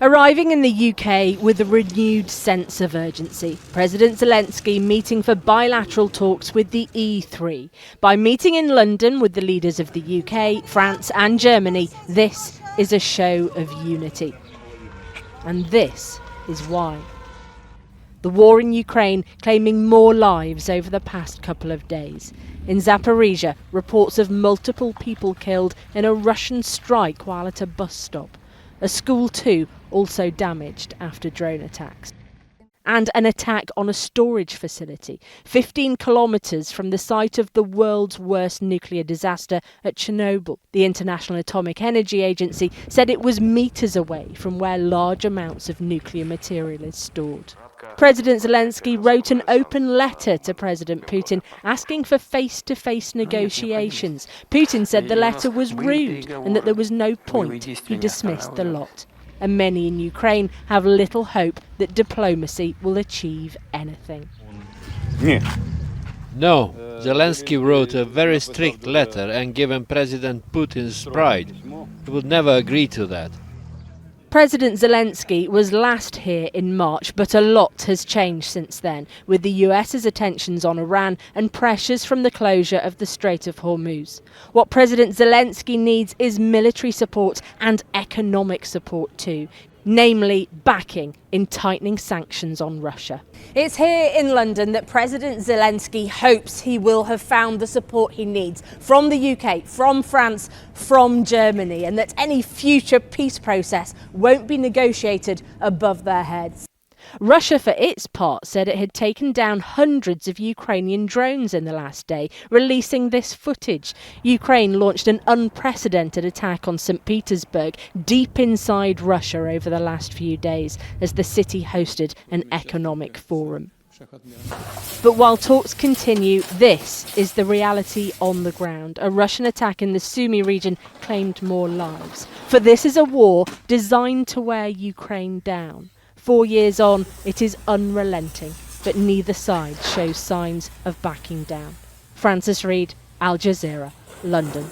Arriving in the UK with a renewed sense of urgency, President Zelenskyy meeting for bilateral talks with the E3. By meeting in London with the leaders of the UK, France and Germany, this is a show of unity. And this is why. The war in Ukraine claiming more lives over the past couple of days. In Zaporizhzhia, reports of multiple people killed in a Russian strike while at a bus stop. A school too also damaged after drone attacks. And an attack on a storage facility 15 kilometres from the site of the world's worst nuclear disaster at Chernobyl. The International Atomic Energy Agency said it was metres away from where large amounts of nuclear material is stored. President Zelenskyy wrote an open letter to President Putin asking for face-to-face negotiations. Putin said the letter was rude and that there was no point. He dismissed the lot. And many in Ukraine have little hope that diplomacy will achieve anything. No, Zelenskyy wrote a very strict letter and given President Putin's pride. He would never agree to that. President Zelenskyy was last here in March, but a lot has changed since then, with the US's attentions on Iran and pressures from the closure of the Strait of Hormuz. What President Zelenskyy needs is military support and economic support too, namely backing in tightening sanctions on Russia. It's here in London that President Zelenskyy hopes he will have found the support he needs from the UK, from France, from Germany, and that any future peace process won't be negotiated above their heads. Russia, for its part, said it had taken down hundreds of Ukrainian drones in the last day, releasing this footage. Ukraine launched an unprecedented attack on St. Petersburg, deep inside Russia over the last few days, as the city hosted an economic forum. But while talks continue, this is the reality on the ground. A Russian attack in the Sumy region claimed more lives. For this is a war designed to wear Ukraine down. 4 years on, it is unrelenting, but neither side shows signs of backing down. Francis Reid, Al Jazeera, London.